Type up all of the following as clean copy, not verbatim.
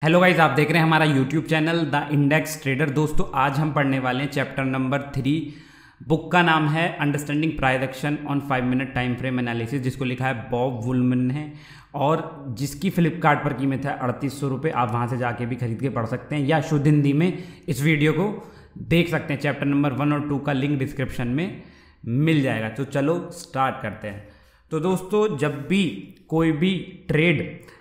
Hello guys, आप देख रहे हैं हमारा YouTube channel the index trader. दोस्तों, आज हम पढ़ने वाले हैं चैप्टर नंबर 3। बुक का नाम है understanding price action on 5 minute time frame analysis, जिसको लिखा है बॉब वुलमन ने और जिसकी फ्लिपकार्ट पर कीमत है 3800 रुपये। आप वहाँ से जाके भी खरीद के पढ़ सकते हैं या शुद्ध हिंदी में इस वीडियो को देख सकते हैं। चैप्टर नंबर 1 और 2 का लिंक डिस्क्रिप्शन में मिल जाएगा। तो चलो स्टार्ट करते हैं। तो दोस्तों, जब भी कोई भी ट्रेड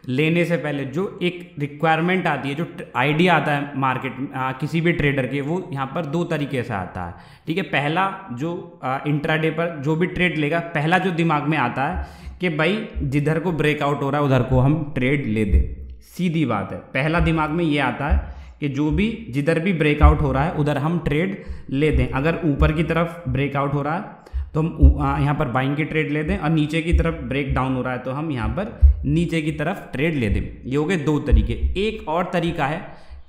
लेने से पहले जो एक रिक्वायरमेंट आती है, जो आइडिया आता है मार्केट में किसी भी ट्रेडर के, वो यहाँ पर दो तरीके से आता है। ठीक है, पहला जो इंट्राडे पर जो भी ट्रेड लेगा, पहला जो दिमाग में आता है कि भाई जिधर को ब्रेकआउट हो रहा है उधर को हम ट्रेड ले दें। सीधी बात है, पहला दिमाग में ये आता है कि जो भी जिधर भी ब्रेकआउट हो रहा है उधर हम ट्रेड ले दें। अगर ऊपर की तरफ ब्रेकआउट हो रहा है तो हम यहाँ पर बाइंग की ट्रेड ले दें, और नीचे की तरफ ब्रेक डाउन हो रहा है तो हम यहाँ पर नीचे की तरफ ट्रेड ले दें। ये हो गए दो तरीके। एक और तरीका है,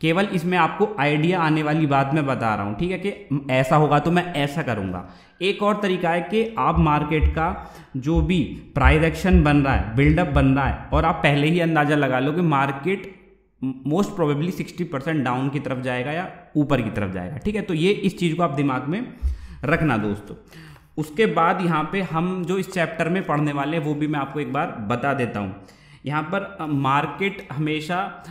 केवल इसमें आपको आइडिया आने वाली बात मैं बता रहा हूँ, ठीक है, कि ऐसा होगा तो मैं ऐसा करूँगा। एक और तरीका है कि आप मार्केट का जो भी प्राइस एक्शन बन रहा है, बिल्डअप बन रहा है, और आप पहले ही अंदाज़ा लगा लो कि मार्केट मोस्ट प्रोबेबली 60% डाउन की तरफ जाएगा या ऊपर की तरफ जाएगा। ठीक है, तो ये इस चीज़ को आप दिमाग में रखना दोस्तों। उसके बाद यहाँ पे हम जो इस चैप्टर में पढ़ने वाले हैं वो भी मैं आपको एक बार बता देता हूँ। यहाँ पर मार्केट हमेशा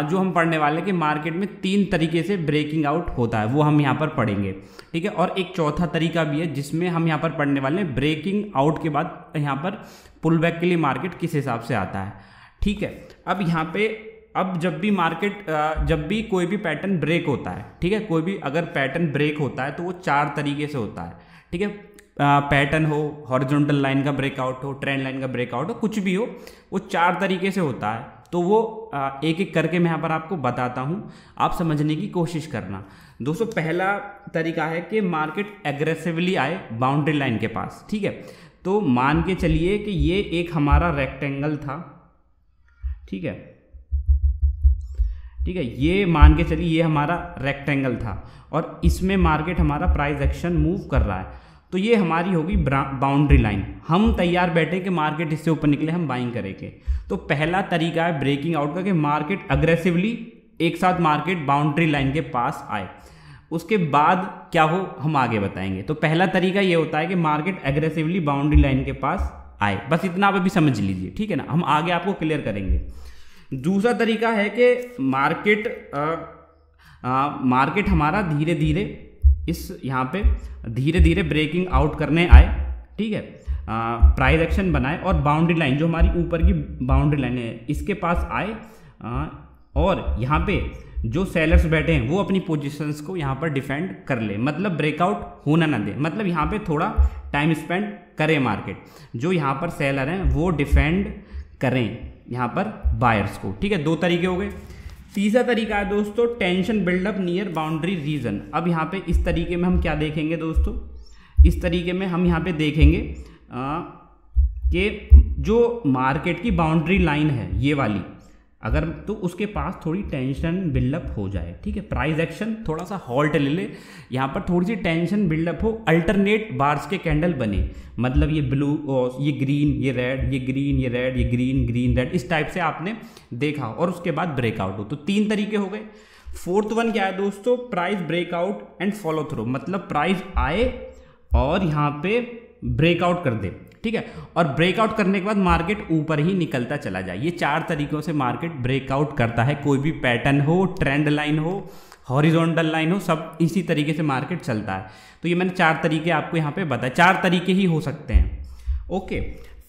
जो हम पढ़ने वाले हैं कि मार्केट में 3 तरीके से ब्रेकिंग आउट होता है, वो हम यहाँ पर पढ़ेंगे। ठीक है, और एक चौथा तरीका भी है जिसमें हम यहाँ पर पढ़ने वाले हैं ब्रेकिंग आउट के बाद यहाँ पर पुल बैक के लिए मार्केट किस हिसाब से आता है। ठीक है, अब यहाँ पे जब भी मार्केट जब भी कोई भी पैटर्न ब्रेक होता है, ठीक है, कोई भी अगर पैटर्न ब्रेक होता है तो वो 4 तरीके से होता है। ठीक है, पैटर्न हो, हॉरिजॉन्टल लाइन का ब्रेकआउट हो, ट्रेंड लाइन का ब्रेकआउट हो, कुछ भी हो, वो 4 तरीके से होता है। तो वो एक एक करके मैं यहाँ पर आपको बताता हूँ, आप समझने की कोशिश करना। दोस्तों, पहला तरीका है कि मार्केट एग्रेसिवली आए बाउंड्री लाइन के पास। ठीक है, तो मान के चलिए कि ये एक हमारा रेक्टेंगल था। ठीक है, ठीक है, ये मान के चलिए ये हमारा रेक्टेंगल था और इसमें मार्केट हमारा प्राइस एक्शन मूव कर रहा है। तो ये हमारी होगी बाउंड्री लाइन। हम तैयार बैठे कि मार्केट इससे ऊपर निकले, हम बाइंग करेंगे। तो पहला तरीका है ब्रेकिंग आउट का कि मार्केट अग्रेसिवली एक साथ मार्केट बाउंड्री लाइन के पास आए। उसके बाद क्या हो हम आगे बताएंगे। तो पहला तरीका ये होता है कि मार्केट अग्रेसिवली बाउंड्री लाइन के पास आए। बस इतना आप अभी समझ लीजिए, ठीक है ना, हम आगे आपको क्लियर करेंगे। दूसरा तरीका है कि मार्केट हमारा धीरे धीरे इस यहाँ पे धीरे धीरे ब्रेकिंग आउट करने आए। ठीक है, प्राइस एक्शन बनाए और बाउंड्री लाइन जो हमारी ऊपर की बाउंड्री लाइन है इसके पास आए, और यहाँ पे जो सेलर्स बैठे हैं वो अपनी पोजीशंस को यहाँ पर डिफेंड कर ले, मतलब ब्रेकआउट होना ना दे, मतलब यहाँ पे थोड़ा टाइम स्पेंड करे मार्केट। जो यहाँ पर सेलर हैं वो डिफेंड करें यहाँ पर बायर्स को। ठीक है, 2 तरीके हो गए। तीसरा तरीका है दोस्तों tension buildup near boundary region. अब यहाँ पे इस तरीके में हम क्या देखेंगे दोस्तों, इस तरीके में हम यहाँ पे देखेंगे कि जो मार्केट की बाउंड्री लाइन है ये वाली, अगर तो उसके पास थोड़ी टेंशन बिल्डअप हो जाए। ठीक है, प्राइस एक्शन थोड़ा सा हॉल्ट ले ले, यहाँ पर थोड़ी सी टेंशन बिल्डअप हो, अल्टरनेट बार्स के कैंडल बने, मतलब ये ब्लू, ये ग्रीन, ये रेड, ये ग्रीन, ये रेड, ये ग्रीन, ग्रीन रेड, इस टाइप से आपने देखा, और उसके बाद ब्रेकआउट हो। तो 3 तरीके हो गए। 4th वन क्या है दोस्तों, price breakout and follow through, मतलब प्राइस आए और यहाँ पे ब्रेकआउट कर दे। ठीक है, और ब्रेकआउट करने के बाद मार्केट ऊपर ही निकलता चला जाए। ये 4 तरीकों से मार्केट ब्रेकआउट करता है। कोई भी पैटर्न हो, ट्रेंड लाइन हो, हॉरिजॉन्टल लाइन हो, सब इसी तरीके से मार्केट चलता है। तो ये मैंने 4 तरीके आपको यहाँ पे बताए। 4 तरीके ही हो सकते हैं। ओके,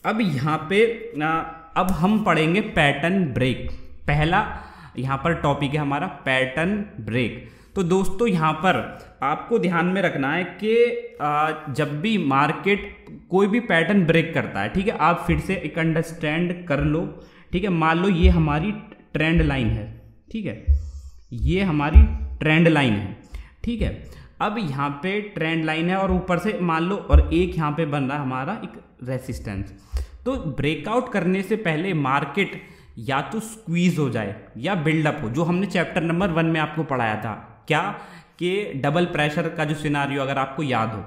अब यहाँ पे अब हम पढ़ेंगे पैटर्न ब्रेक। पहला यहाँ पर टॉपिक है हमारा पैटर्न ब्रेक। तो दोस्तों, यहाँ पर आपको ध्यान में रखना है कि जब भी मार्केट कोई भी पैटर्न ब्रेक करता है, ठीक है, आप फिर से एक अंडरस्टैंड कर लो। ठीक है, मान लो ये हमारी ट्रेंड लाइन है। ठीक है, ये हमारी ट्रेंड लाइन है। ठीक है, अब यहाँ पे ट्रेंड लाइन है और ऊपर से मान लो और एक यहाँ पे बन रहा है हमारा एक रेसिस्टेंस। तो ब्रेकआउट करने से पहले मार्केट या तो स्क्वीज हो जाए या बिल्डअप हो, जो हमने चैप्टर नंबर 1 में आपको पढ़ाया था, क्या कि डबल प्रेशर का जो सिनारियो अगर आपको याद हो,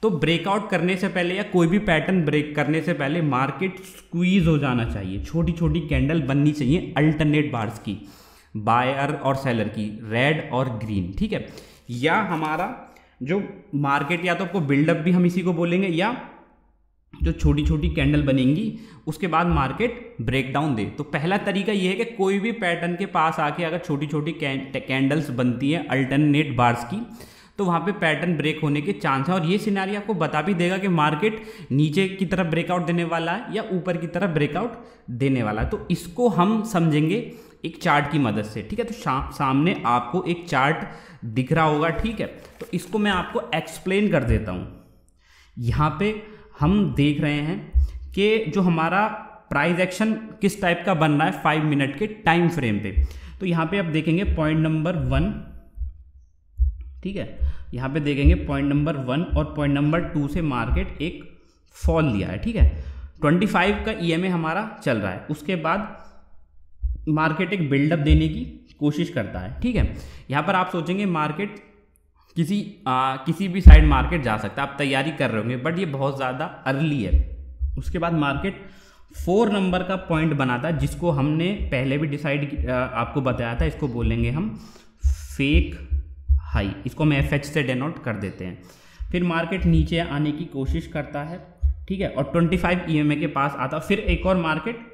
तो ब्रेकआउट करने से पहले या कोई भी पैटर्न ब्रेक करने से पहले मार्केट स्क्वीज हो जाना चाहिए, छोटी छोटी कैंडल बननी चाहिए अल्टरनेट बार्स की। बायर और सेलर की, रेड और ग्रीन, ठीक है। या हमारा जो मार्केट, या तो आपको बिल्डअप भी हम इसी को बोलेंगे, या जो छोटी छोटी कैंडल बनेंगी उसके बाद मार्केट ब्रेकडाउन दे। तो पहला तरीका ये है कि कोई भी पैटर्न के पास आके अगर छोटी छोटी कैंडल्स बनती हैं अल्टरनेट बार्स की, तो वहाँ पे पैटर्न ब्रेक होने के चांस है। और ये सिनेरियो आपको बता भी देगा कि मार्केट नीचे की तरफ ब्रेकआउट देने वाला है या ऊपर की तरफ ब्रेकआउट देने वाला है। तो इसको हम समझेंगे एक चार्ट की मदद से, ठीक है। तो सामने आपको एक चार्ट दिख रहा होगा, ठीक है। तो इसको मैं आपको एक्सप्लेन कर देता हूँ। यहाँ पे हम देख रहे हैं कि जो हमारा प्राइस एक्शन किस टाइप का बन रहा है 5 मिनट के टाइम फ्रेम पे। तो यहाँ पे आप देखेंगे पॉइंट नंबर 1, ठीक है। यहाँ पे देखेंगे पॉइंट नंबर 1 और पॉइंट नंबर 2 से मार्केट एक फॉल लिया है, ठीक है। 25 का EMA हमारा चल रहा है, उसके बाद मार्केट एक बिल्डअप देने की कोशिश करता है, ठीक है। यहाँ पर आप सोचेंगे मार्केट किसी भी साइड मार्केट जा सकता है, आप तैयारी कर रहे होंगे, बट ये बहुत ज़्यादा अर्ली है। उसके बाद मार्केट 4 नंबर का पॉइंट बनाता है, जिसको हमने पहले भी डिसाइड आपको बताया था, इसको बोलेंगे हम फेक हाई, इसको हम FH से डिनोट कर देते हैं। फिर मार्केट नीचे आने की कोशिश करता है, ठीक है, और 25 EMA के पास आता, फिर एक और मार्केट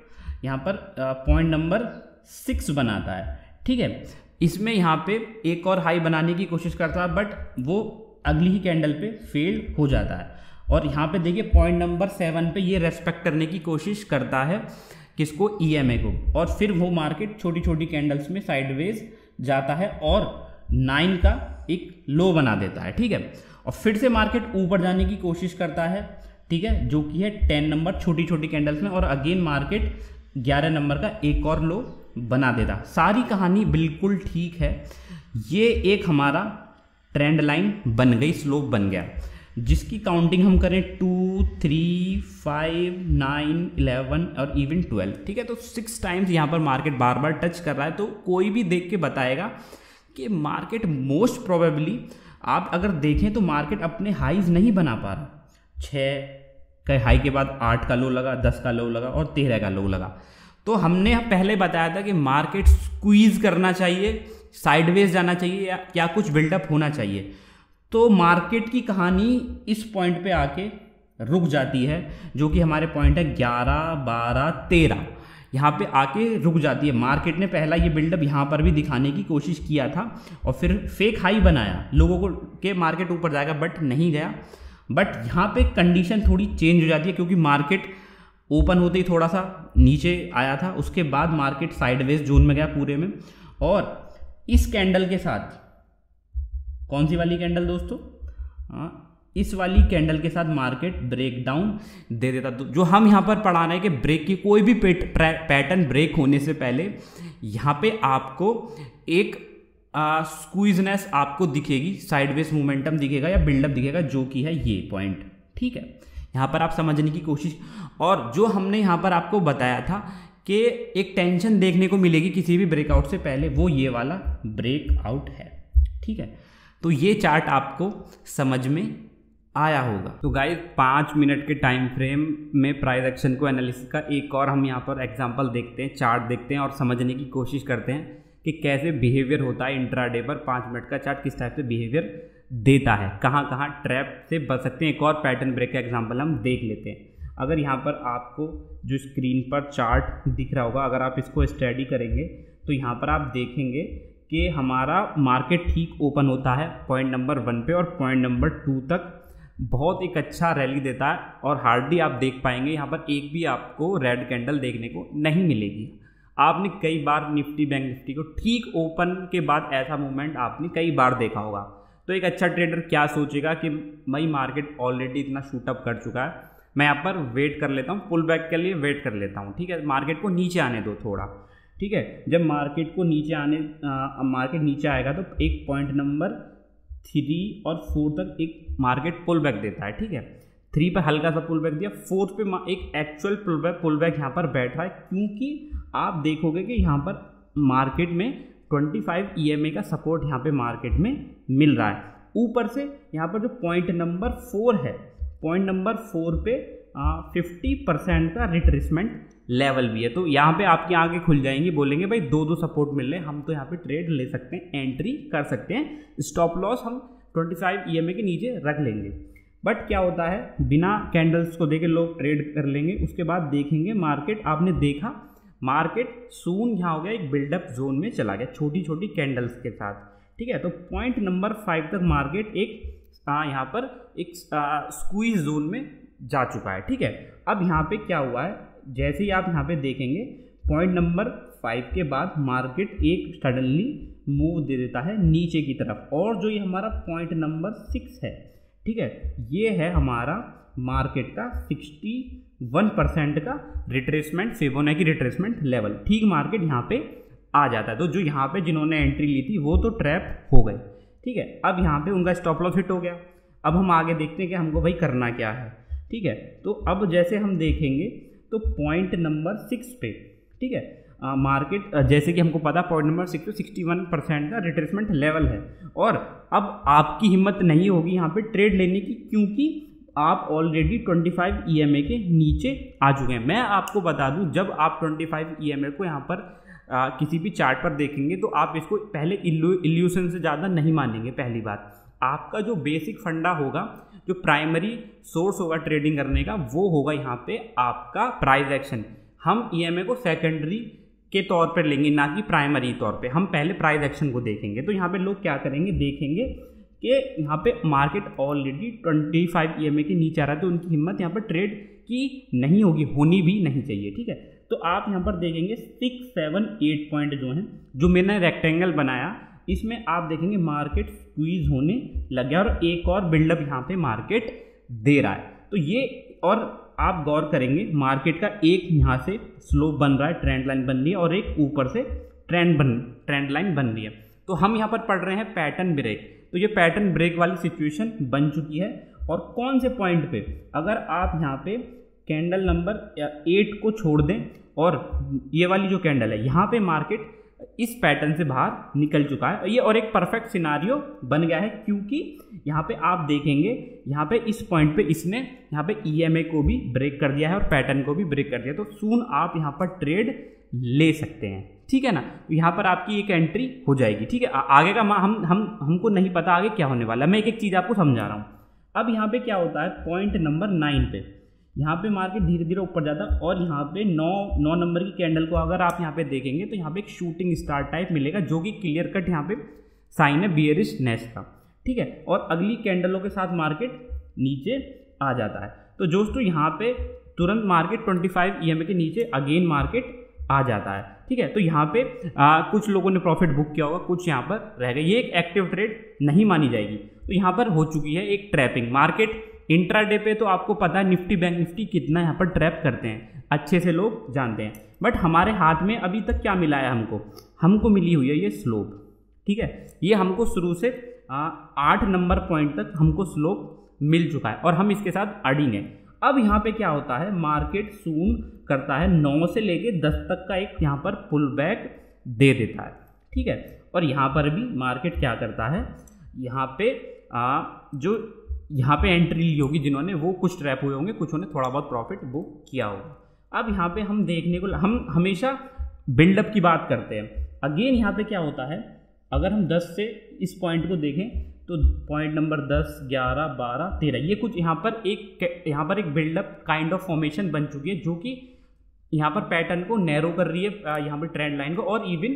यहाँ पर पॉइंट नंबर 6 बनाता है, ठीक है। इसमें यहाँ पे एक और हाई बनाने की कोशिश करता है, बट वो अगली ही कैंडल पे फेल हो जाता है। और यहाँ पे देखिए पॉइंट नंबर 7 पे ये रेस्पेक्ट करने की कोशिश करता है, किसको, EMA को। और फिर वो मार्केट छोटी छोटी कैंडल्स में साइडवेज जाता है और 9 का एक लो बना देता है, ठीक है। और फिर से मार्केट ऊपर जाने की कोशिश करता है, ठीक है, जो कि है 10 नंबर छोटी छोटी कैंडल्स में, और अगेन मार्केट 11 नंबर का एक और लो बना देता। सारी कहानी बिल्कुल ठीक है। ये एक हमारा ट्रेंड लाइन बन गई, स्लोप बन गया, जिसकी काउंटिंग हम करें 2, 3, 5, 9, 11 और इवन 12, ठीक है। तो 6 टाइम्स यहाँ पर मार्केट बार बार टच कर रहा है। तो कोई भी देख के बताएगा कि मार्केट मोस्ट प्रोबेबली, आप अगर देखें तो मार्केट अपने हाईज नहीं बना पा रहा। 6 के हाई के बाद 8 का लो लगा, 10 का लो लगा और 13 का लो लगा। तो हमने पहले बताया था कि मार्केट स्क्वीज करना चाहिए, साइडवेज जाना चाहिए, या क्या कुछ बिल्डअप होना चाहिए। तो मार्केट की कहानी इस पॉइंट पे आके रुक जाती है, जो कि हमारे पॉइंट है 11, 12, 13, यहाँ पे आके रुक जाती है। मार्केट ने पहला ये बिल्डअप यहाँ पर भी दिखाने की कोशिश किया था और फिर फेक हाई बनाया लोगों को कि मार्केट ऊपर जाएगा, बट नहीं गया। बट यहाँ पे कंडीशन थोड़ी चेंज हो जाती है, क्योंकि मार्केट ओपन होते ही थोड़ा सा नीचे आया था, उसके बाद मार्केट साइडवेज जोन में गया पूरे में। और इस कैंडल के साथ, कौन सी वाली कैंडल दोस्तों, इस वाली कैंडल के साथ मार्केट ब्रेकडाउन दे देता। तो जो हम यहाँ पर पढ़ा रहे हैं कि ब्रेक की कोई भी पैटर्न ब्रेक होने से पहले यहाँ पे आपको एक स्क्वीजनेस आपको दिखेगी, साइडवेज मोमेंटम दिखेगा या बिल्डअप दिखेगा, जो कि है ये पॉइंट, ठीक है। यहाँ पर आप समझने की कोशिश, और जो हमने यहाँ पर आपको बताया था कि एक टेंशन देखने को मिलेगी किसी भी ब्रेकआउट से पहले, वो ये वाला ब्रेकआउट है, ठीक है। तो ये चार्ट आपको समझ में आया होगा। तो गाइस 5 मिनट के टाइम फ्रेम में प्राइस एक्शन को एनालिसिस का एक और हम यहाँ पर एग्जांपल देखते हैं, चार्ट देखते हैं और समझने की कोशिश करते हैं कि कैसे बिहेवियर होता है इंट्राडे पर। 5 मिनट का चार्ट किस टाइप से बिहेवियर देता है, कहाँ कहाँ ट्रैप से बच सकते हैं। एक और पैटर्न ब्रेक का एग्जांपल हम देख लेते हैं। अगर यहाँ पर आपको जो स्क्रीन पर चार्ट दिख रहा होगा, अगर आप इसको स्टडी करेंगे तो यहाँ पर आप देखेंगे कि हमारा मार्केट ठीक ओपन होता है पॉइंट नंबर 1 पे और पॉइंट नंबर 2 तक बहुत एक अच्छा रैली देता है, और हार्डली आप देख पाएंगे यहाँ पर एक भी आपको रेड कैंडल देखने को नहीं मिलेगी। आपने कई बार निफ्टी बैंक निफ्टी को ठीक ओपन के बाद ऐसा मूवमेंट आपने कई बार देखा होगा। तो एक अच्छा ट्रेडर क्या सोचेगा कि भाई मार्केट ऑलरेडी इतना शूटअप कर चुका है, मैं यहाँ पर वेट कर लेता हूँ, पुल बैक के लिए वेट कर लेता हूँ, ठीक है, मार्केट को नीचे आने दो थोड़ा, ठीक है। जब मार्केट को नीचे मार्केट नीचे आएगा तो एक पॉइंट नंबर 3 और 4 तक एक मार्केट पुल बैक देता है, ठीक है। 3 पर हल्का सा पुल बैक दिया, 4 पे एक एक्चुअल पुल बैक यहाँ पर बैठ रहा है, क्योंकि आप देखोगे कि यहाँ पर मार्केट में 25 EMA का सपोर्ट यहाँ पे मार्केट में मिल रहा है। ऊपर से यहाँ पर जो पॉइंट नंबर 4 है, पॉइंट नंबर 4 पे 50% का रिट्रेसमेंट लेवल भी है। तो यहाँ पे आपकी आंखें खुल जाएंगी, बोलेंगे भाई दो दो सपोर्ट मिल रहे हैं, हम तो यहाँ पे ट्रेड ले सकते हैं, एंट्री कर सकते हैं, स्टॉप लॉस हम 25 EMA के नीचे रख लेंगे। बट क्या होता है, बिना कैंडल्स को देखे लोग ट्रेड कर लेंगे, उसके बाद देखेंगे मार्केट, आपने देखा मार्केट सून यहाँ हो गया एक बिल्डअप जोन में चला गया छोटी छोटी कैंडल्स के साथ, ठीक है। तो पॉइंट नंबर 5 तक मार्केट एक यहाँ पर एक स्क्वीज जोन में जा चुका है, ठीक है। अब यहाँ पे क्या हुआ है, जैसे ही आप यहाँ पे देखेंगे पॉइंट नंबर 5 के बाद मार्केट एक सडनली मूव दे देता है नीचे की तरफ, और जो ये हमारा पॉइंट नंबर 6 है, ठीक है, ये है हमारा मार्केट का 61% का रिट्रेसमेंट, फिबोनाची रिट्रेसमेंट लेवल, ठीक मार्केट यहाँ पे आ जाता है। तो जो यहाँ पे जिन्होंने एंट्री ली थी वो तो ट्रैप हो गए, ठीक है। अब यहाँ पे उनका स्टॉप लॉस हिट हो गया। अब हम आगे देखते हैं कि हमको भाई करना क्या है, ठीक है। तो अब जैसे हम देखेंगे तो पॉइंट नंबर 6 पे, ठीक है, मार्केट जैसे कि हमको पता पॉइंट नंबर 6 पे 61% का रिट्रेसमेंट लेवल है, और अब आपकी हिम्मत नहीं होगी यहाँ पे ट्रेड लेने की, क्योंकि आप ऑलरेडी 25 EMA के नीचे आ चुके हैं। मैं आपको बता दूं, जब आप 25 EMA को यहाँ पर किसी भी चार्ट पर देखेंगे तो आप इसको पहले इल्यूशन से ज़्यादा नहीं मानेंगे। पहली बात, आपका जो बेसिक फंडा होगा, जो प्राइमरी सोर्स होगा ट्रेडिंग करने का, वो होगा यहाँ पे आपका प्राइस एक्शन। हम EMA को सेकेंडरी के तौर पर लेंगे, ना कि प्राइमरी तौर पे। हम पहले प्राइस एक्शन को देखेंगे। तो यहाँ पे लोग क्या करेंगे, देखेंगे कि यहाँ पे मार्केट ऑलरेडी 25 EMA के नीचे आ रहा है, तो उनकी हिम्मत यहाँ पर ट्रेड की नहीं होगी, होनी भी नहीं चाहिए, ठीक है। तो आप यहाँ पर देखेंगे 6, 7, 8 पॉइंट जो हैं, जो मैंने रेक्टेंगल बनाया, इसमें आप देखेंगे मार्केट स्क्वीज होने लग गया, और एक और बिल्डअप यहाँ पे मार्केट दे रहा है। तो ये, और आप गौर करेंगे मार्केट का एक यहाँ से स्लोप बन रहा है, ट्रेंड लाइन बन रही है, और एक ऊपर से ट्रेंड लाइन बन रही है। तो हम यहाँ पर पढ़ रहे हैं पैटर्न ब्रेक। तो ये पैटर्न ब्रेक वाली सिचुएशन बन चुकी है, और कौन से पॉइंट पे, अगर आप यहाँ पे कैंडल नंबर 8 को छोड़ दें, और ये वाली जो कैंडल है, यहाँ पे मार्केट इस पैटर्न से बाहर निकल चुका है, ये और एक परफेक्ट सिनारियो बन गया है, क्योंकि यहाँ पे आप देखेंगे यहाँ पे इस पॉइंट पे इसने यहाँ पे EMA को भी ब्रेक कर दिया है और पैटर्न को भी ब्रेक कर दिया। तो सून आप यहाँ पर ट्रेड ले सकते हैं, ठीक है ना। तो यहाँ पर आपकी एक एंट्री हो जाएगी, ठीक है। आगे का हमको नहीं पता आगे क्या होने वाला है, मैं एक एक चीज़ आपको समझा रहा हूँ। अब यहाँ पे क्या होता है, पॉइंट नंबर 9 पे यहाँ पे मार्केट धीरे धीरे ऊपर जाता है, और यहाँ पे 9 नंबर की कैंडल को अगर आप यहाँ पे देखेंगे तो यहाँ पे एक शूटिंग स्टार टाइप मिलेगा, जो कि क्लियर कट यहाँ पे साइन है बियरिशनेस का, ठीक है। और अगली कैंडलों के साथ मार्केट नीचे आ जाता है। तो दोस्तों यहाँ पे तुरंत मार्केट 25 EMA के नीचे अगेन मार्केट आ जाता है, ठीक है। तो यहाँ पे कुछ लोगों ने प्रॉफिट बुक किया होगा, कुछ यहाँ पर रह गए, ये एक एक्टिव ट्रेड नहीं मानी जाएगी। तो यहाँ पर हो चुकी है एक ट्रैपिंग। मार्केट इंट्राडे पे तो आपको पता है निफ्टी बैंक निफ्टी कितना यहाँ पर ट्रैप करते हैं, अच्छे से लोग जानते हैं। बट हमारे हाथ में अभी तक क्या मिला है, हमको मिली हुई है ये स्लोप, ठीक है। ये हमको शुरू से 8 नंबर पॉइंट तक हमको स्लोप मिल चुका है, और हम इसके साथ अडिंग है। अब यहाँ पे क्या होता है, मार्केट सून करता है 9 से लेके 10 तक का एक यहाँ पर पुल बैक दे देता है, ठीक है। और यहाँ पर भी मार्केट क्या करता है, यहाँ पे जो यहाँ पे एंट्री ली होगी जिन्होंने, वो कुछ ट्रैप हुए होंगे, कुछ ने थोड़ा बहुत प्रॉफिट बुक किया होगा। अब यहाँ पे हम देखने को, हम हमेशा बिल्डअप की बात करते हैं। अगेन यहाँ पे क्या होता है, अगर हम 10 से इस पॉइंट को देखें तो पॉइंट नंबर 10, 11, 12, 13, ये कुछ यहाँ पर एक बिल्डअप काइंड ऑफ फॉर्मेशन बन चुकी है, जो कि यहाँ पर पैटर्न को नैरो कर रही है, यहाँ पर ट्रेंड लाइन को, और इवन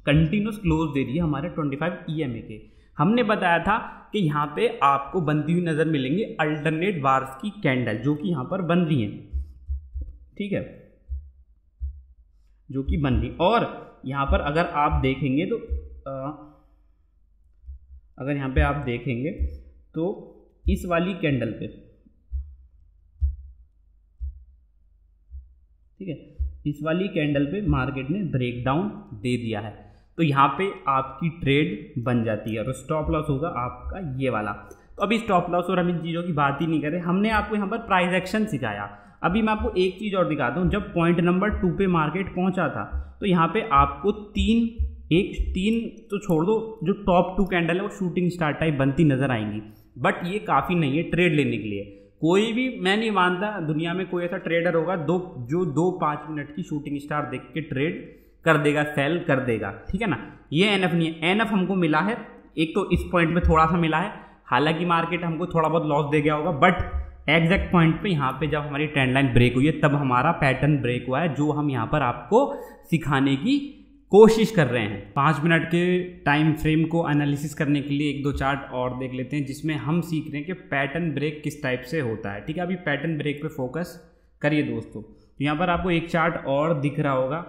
कंटिन्यूस क्लोज दे रही है हमारे 25 EMA के। हमने बताया था कि यहाँ पे आपको बनती हुई नज़र मिलेंगी अल्टरनेट बार्स की कैंडल, जो कि यहाँ पर बन रही हैं, ठीक है, जो कि बन रही। और यहाँ पर अगर आप देखेंगे तो अगर यहाँ पे आप देखेंगे तो इस वाली कैंडल पे, ठीक है, इस वाली कैंडल पे मार्केट ने ब्रेकडाउन दे दिया है। तो यहाँ पे आपकी ट्रेड बन जाती है, और स्टॉप लॉस होगा आपका ये वाला। तो अभी स्टॉप लॉस और हम इन चीज़ों की बात ही नहीं करें, हमने आपको यहाँ पर प्राइस एक्शन सिखाया। अभी मैं आपको एक चीज़ और दिखाता हूँ। जब पॉइंट नंबर 2 पे मार्केट पहुँचा था तो यहाँ पे आपको तीन तो छोड़ दो, जो टॉप 2 कैंडल है वो शूटिंग स्टार टाइप बनती नजर आएंगी, बट ये काफ़ी नहीं है ट्रेड लेने के लिए। कोई भी, मैं नहीं मानता दुनिया में कोई ऐसा ट्रेडर होगा जो 2-5 मिनट की शूटिंग स्टार देख के ट्रेड कर देगा, सेल कर देगा, ठीक है ना। ये एनएफ नहीं है, एनएफ हमको मिला है एक तो इस पॉइंट में थोड़ा सा मिला है, हालांकि मार्केट हमको थोड़ा बहुत लॉस दे गया होगा, बट एग्जैक्ट पॉइंट पे यहाँ पे जब हमारी ट्रेंड लाइन ब्रेक हुई है तब हमारा पैटर्न ब्रेक हुआ है, जो हम यहाँ पर आपको सिखाने की कोशिश कर रहे हैं। 5 मिनट के टाइम फ्रेम को एनालिसिस करने के लिए 1-2 चार्ट और देख लेते हैं, जिसमें हम सीख रहे हैं कि पैटर्न ब्रेक किस टाइप से होता है, ठीक है। अभी पैटर्न ब्रेक पे फोकस करिए दोस्तों। तो यहाँ पर आपको एक चार्ट और दिख रहा होगा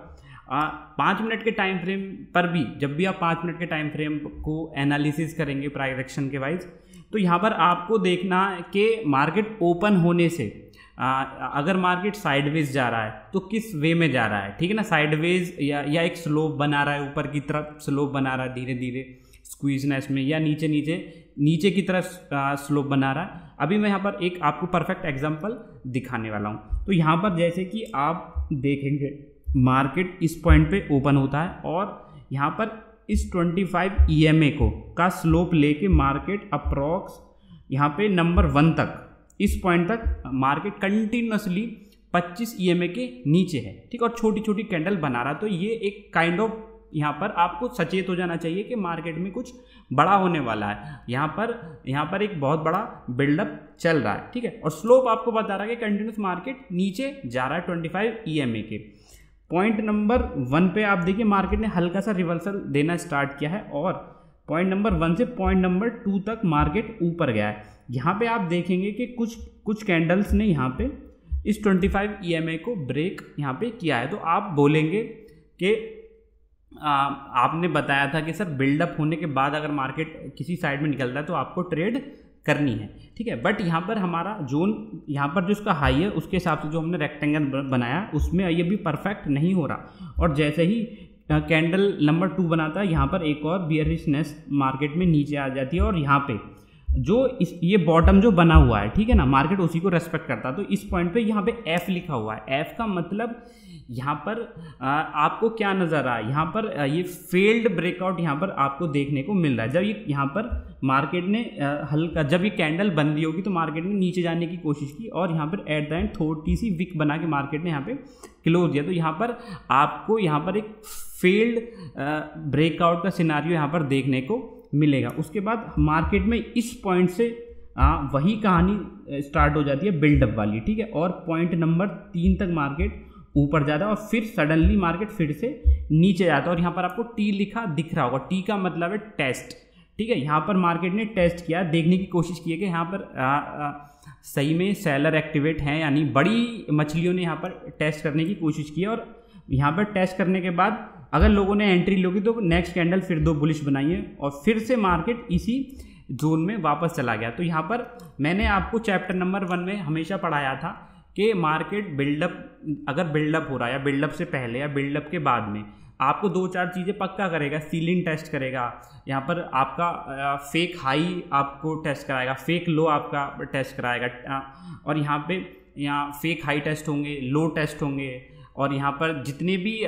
5 मिनट के टाइम फ्रेम पर भी, जब भी आप 5 मिनट के टाइम फ्रेम को एनालिसिस करेंगे प्राइस एक्शन के वाइज, तो यहाँ पर आपको देखना कि मार्केट ओपन होने से अगर मार्केट साइडवेज जा रहा है तो किस वे में जा रहा है, ठीक है ना। साइडवेज या एक स्लोप बना रहा है, ऊपर की तरफ स्लोप बना रहा है धीरे धीरे स्क्वीजनेस में, या नीचे की तरफ स्लोप बना रहा है। अभी मैं यहाँ पर एक आपको परफेक्ट एग्जांपल दिखाने वाला हूँ। तो यहाँ पर जैसे कि आप देखेंगे मार्केट इस पॉइंट पे ओपन होता है और यहाँ पर इस 25 EMA का स्लोप लेके मार्केट अप्रॉक्स यहाँ पे नंबर 1 तक, इस पॉइंट तक मार्केट कंटिन्यूसली 25 EMA के नीचे है, ठीक, और छोटी छोटी कैंडल बना रहा। तो ये एक काइंड ऑफ यहाँ पर आपको सचेत हो जाना चाहिए कि मार्केट में कुछ बड़ा होने वाला है। यहाँ पर एक बहुत बड़ा बिल्डअप चल रहा है, ठीक है, और स्लोप आपको बता रहा है कि कंटिन्यूस मार्केट नीचे जा रहा है 25 EMA के। पॉइंट नंबर 1 पे आप देखिए मार्केट ने हल्का सा रिवर्सल देना स्टार्ट किया है और पॉइंट नंबर 1 से पॉइंट नंबर 2 तक मार्केट ऊपर गया है। यहाँ पे आप देखेंगे कि कुछ कैंडल्स ने यहाँ पे इस 25 EMA को ब्रेक यहाँ पे किया है। तो आप बोलेंगे कि आपने बताया था कि सर बिल्डअप होने के बाद अगर मार्केट किसी साइड में निकलता है तो आपको ट्रेड करनी है, ठीक है, बट यहाँ पर हमारा जोन, यहाँ पर जो इसका हाई है उसके हिसाब से जो हमने रेक्टेंगल बनाया उसमें ये भी परफेक्ट नहीं हो रहा। और जैसे ही कैंडल नंबर 2 बनाता है यहाँ पर एक और बियरिशनेस मार्केट में नीचे आ जाती है और यहाँ पे जो ये बॉटम जो बना हुआ है, ठीक है ना, मार्केट उसी को रेस्पेक्ट करता है। तो इस पॉइंट पे यहाँ पे एफ लिखा हुआ है। एफ का मतलब यहाँ पर आपको क्या नज़र आ, यहाँ पर ये फेल्ड ब्रेकआउट यहाँ पर आपको देखने को मिल रहा है। जब ये यहाँ पर मार्केट ने हल्का, जब ये कैंडल बन रही होगी तो मार्केट ने नीचे जाने की कोशिश की और यहाँ पर एट द एंड थोड़ी सी विक बना के मार्केट ने यहाँ पे क्लोज दिया। तो यहाँ पर आपको यहाँ पर एक फेल्ड ब्रेकआउट का सिनारियो यहाँ पर देखने को मिलेगा। उसके बाद मार्केट में इस पॉइंट से वही कहानी स्टार्ट हो जाती है बिल्डअप वाली, ठीक है, और पॉइंट नंबर 3 तक मार्केट ऊपर जाता है और फिर सडनली मार्केट फिर से नीचे जाता है। और यहाँ पर आपको टी लिखा दिख रहा होगा, टी का मतलब है टेस्ट, ठीक है। यहाँ पर मार्केट ने टेस्ट किया, देखने की कोशिश की है कि यहाँ पर सही में सेलर एक्टिवेट हैं, यानी बड़ी मछलियों ने यहाँ पर टेस्ट करने की कोशिश की है। और यहाँ पर टेस्ट करने के बाद अगर लोगों ने एंट्री लोगी तो नेक्स्ट कैंडल फिर 2 बुलिश बनाई है और फिर से मार्केट इसी जोन में वापस चला गया। तो यहाँ पर मैंने आपको चैप्टर नंबर 1 में हमेशा पढ़ाया था कि मार्केट बिल्डअप, अगर बिल्डअप हो रहा है या बिल्डअप से पहले या बिल्डअप के बाद में आपको 2-4 चीज़ें पक्का करेगा। सीलिंग टेस्ट करेगा, यहाँ पर आपका फेक हाई आपको टेस्ट कराएगा, फेक लो आपका टेस्ट कराएगा, और यहाँ फेक हाई टेस्ट होंगे, लो टेस्ट होंगे, और यहाँ पर जितने भी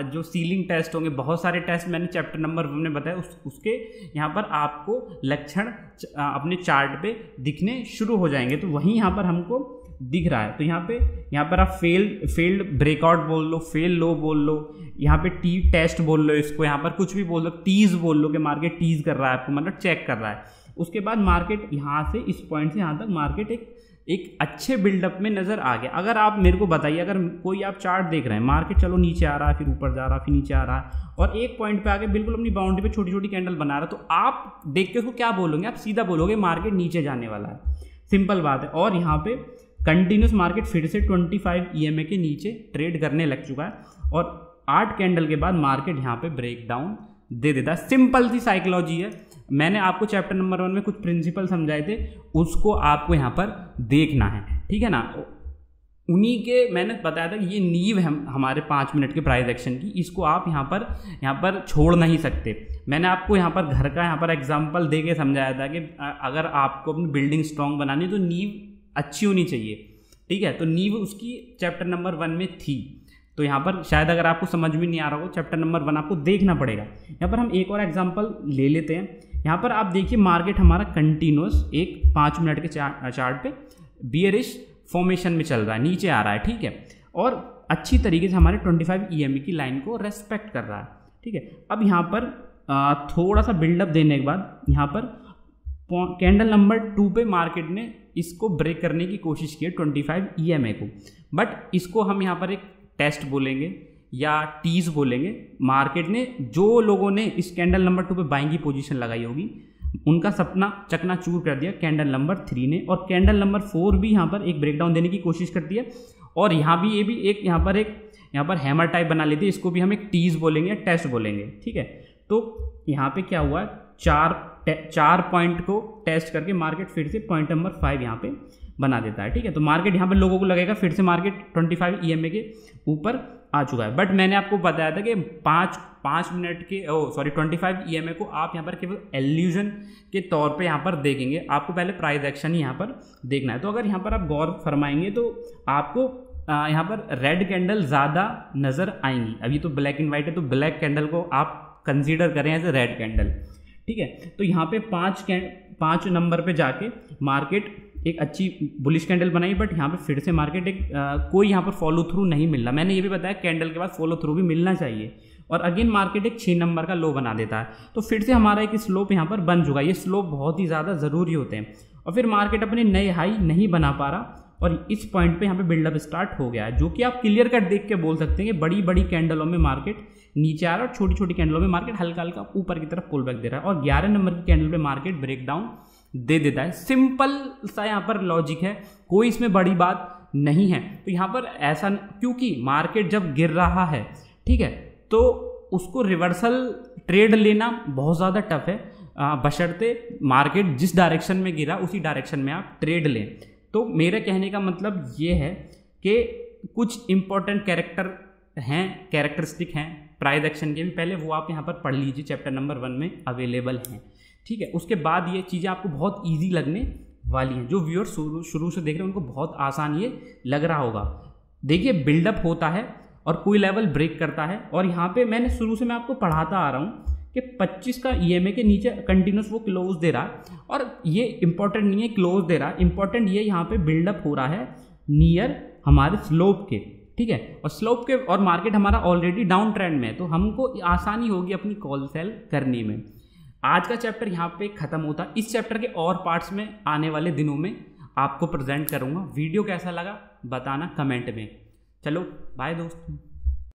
जो सीलिंग टेस्ट होंगे, बहुत सारे टेस्ट मैंने चैप्टर नंबर 1 में बताया, उसके यहाँ पर आपको लक्षण अपने चार्ट पे दिखने शुरू हो जाएंगे। तो वहीं यहाँ पर हमको दिख रहा है। तो यहाँ पर आप फेल्ड ब्रेकआउट बोल लो, फेल लो बोल लो, यहाँ पे टी टेस्ट बोल लो, इसको यहाँ पर कुछ भी बोल लो, टीज बोल लो कि मार्केट टीज कर रहा है आपको, मतलब चेक कर रहा है। उसके बाद मार्केट यहाँ से इस पॉइंट से यहाँ तक मार्केट एक अच्छे बिल्डअप में नज़र आ गया। अगर आप मेरे को बताइए, अगर कोई आप चार्ट देख रहे हैं, मार्केट चलो नीचे आ रहा है, फिर ऊपर जा रहा है, फिर नीचे आ रहा है और एक पॉइंट पे आके बिल्कुल अपनी बाउंड्री पे छोटी छोटी कैंडल बना रहा है, तो आप देख के उसको क्या बोलोगे? आप सीधा बोलोगे मार्केट नीचे जाने वाला है, सिंपल बात है। और यहाँ पे कंटिन्यूस मार्केट फिर से 25 EMA के नीचे ट्रेड करने लग चुका है और 8 कैंडल के बाद मार्केट यहाँ पे ब्रेक डाउन दे देता है। सिंपल सी साइकोलॉजी है। मैंने आपको चैप्टर नंबर 1 में कुछ प्रिंसिपल समझाए थे, उसको आपको यहाँ पर देखना है, ठीक है ना। उन्हीं के मैंने बताया था कि ये नींव है हमारे 5 मिनट के प्राइस एक्शन की, इसको आप यहाँ पर छोड़ नहीं सकते। मैंने आपको यहाँ पर घर का यहाँ पर एग्जाम्पल दे के समझाया था कि अगर आपको अपनी बिल्डिंग स्ट्रॉन्ग बनानी तो नींव अच्छी होनी चाहिए, ठीक है। तो नींव उसकी चैप्टर नंबर 1 में थी। तो यहाँ पर शायद अगर आपको समझ में नहीं आ रहा हो, चैप्टर नंबर 1 आपको देखना पड़ेगा। यहाँ पर हम एक और एग्जांपल ले लेते हैं। यहाँ पर आप देखिए मार्केट हमारा कंटिन्यूस एक 5 मिनट के चार्ट पे बियरिश फॉर्मेशन में चल रहा है, नीचे आ रहा है, ठीक है, और अच्छी तरीके से हमारे 25 EMA की लाइन को रेस्पेक्ट कर रहा है, ठीक है। अब यहाँ पर थोड़ा सा बिल्डअप देने के बाद यहाँ पर कैंडल नंबर 2 पे मार्केट ने इसको ब्रेक करने की कोशिश की है 25 EMA को, बट इसको हम यहाँ पर एक टेस्ट बोलेंगे या टीज बोलेंगे। मार्केट ने, जो लोगों ने इस कैंडल नंबर 2 पे बाइंग की पोजीशन लगाई होगी, उनका सपना चकनाचूर कर दिया कैंडल नंबर 3 ने, और कैंडल नंबर 4 भी यहाँ पर एक ब्रेकडाउन देने की कोशिश करती है, और यहाँ भी ये भी एक यहाँ पर हैमर टाइप बना लेती है, इसको भी हम एक टीज बोलेंगे या टेस्ट बोलेंगे, ठीक है। तो यहाँ पे क्या हुआ, चार पॉइंट को टेस्ट करके मार्केट फिर से पॉइंट नंबर 5 यहाँ पे बना देता है, ठीक है। तो मार्केट यहाँ पे लोगों को लगेगा फिर से मार्केट 25 EMA के ऊपर आ चुका है, बट मैंने आपको बताया था कि 5 मिनट के 25 EMA को आप यहाँ पर केवल एल्यूजन के तौर पे यहाँ पर देखेंगे, आपको पहले प्राइस एक्शन ही यहाँ पर देखना है। तो अगर यहाँ पर आप गौर फरमाएंगे तो आपको यहाँ पर रेड कैंडल ज़्यादा नज़र आएंगी। अभी तो ब्लैक एंड वाइट है, तो ब्लैक कैंडल को आप कंसीडर करें एज ए रेड कैंडल, ठीक है। तो यहाँ पे 5 नंबर पे जाके मार्केट एक अच्छी बुलिश कैंडल बनाई, बट यहाँ पे फिर से मार्केट कोई यहाँ पर फॉलो थ्रू नहीं मिल रहा। मैंने ये भी बताया कैंडल के बाद फॉलो थ्रू भी मिलना चाहिए, और अगेन मार्केट एक 6 नंबर का लो बना देता है, तो फिर से हमारा एक स्लोप यहाँ पर बन चुका है। ये स्लोप बहुत ही ज़्यादा ज़रूरी होते हैं, और फिर मार्केट अपने नए हाई नहीं बना पा रहा, और इस पॉइंट पे यहाँ पे बिल्डअप स्टार्ट हो गया है, जो कि आप क्लियर कट देख के बोल सकते हैं कि बड़ी बड़ी कैंडलों में मार्केट नीचे आ रहा है और छोटी छोटी कैंडलों में मार्केट हल्का हल्का ऊपर की तरफ पुल बैक दे रहा है, और 11 नंबर की कैंडल पे मार्केट ब्रेकडाउन दे देता है। सिंपल सा यहाँ पर लॉजिक है, कोई इसमें बड़ी बात नहीं है। तो यहाँ पर ऐसा, क्योंकि मार्केट जब गिर रहा है, ठीक है, तो उसको रिवर्सल ट्रेड लेना बहुत ज़्यादा टफ है, बशर्ते मार्केट जिस डायरेक्शन में गिरा उसी डायरेक्शन में आप ट्रेड लें। तो मेरे कहने का मतलब ये है कि कुछ इंपॉर्टेंट कैरेक्टरिस्टिक हैं प्राइस एक्शन के भी, पहले वो आप यहाँ पर पढ़ लीजिए, चैप्टर नंबर 1 में अवेलेबल हैं, ठीक है। उसके बाद ये चीज़ें आपको बहुत ईजी लगने वाली हैं। जो व्यूअर शुरू से देख रहे हैं उनको बहुत आसान ये लग रहा होगा। देखिए, बिल्डअप होता है और कोई लेवल ब्रेक करता है, और यहाँ पे मैंने शुरू से मैं आपको पढ़ाता आ रहा हूँ कि 25 का EMA के नीचे कंटिन्यूस वो क्लोज दे रहा है, और ये इंपॉर्टेंट नहीं है क्लोज दे रहा है, इंपॉर्टेंट ये यहाँ पे बिल्डअप हो रहा है नियर हमारे स्लोप के, ठीक है, और स्लोप के, और मार्केट हमारा ऑलरेडी डाउन ट्रेंड में है, तो हमको आसानी होगी अपनी कॉल सेल करने में। आज का चैप्टर यहाँ पे खत्म होता है। इस चैप्टर के और पार्ट्स में आने वाले दिनों में आपको प्रेजेंट करूँगा। वीडियो कैसा लगा बताना कमेंट में। चलो बाय दोस्तों।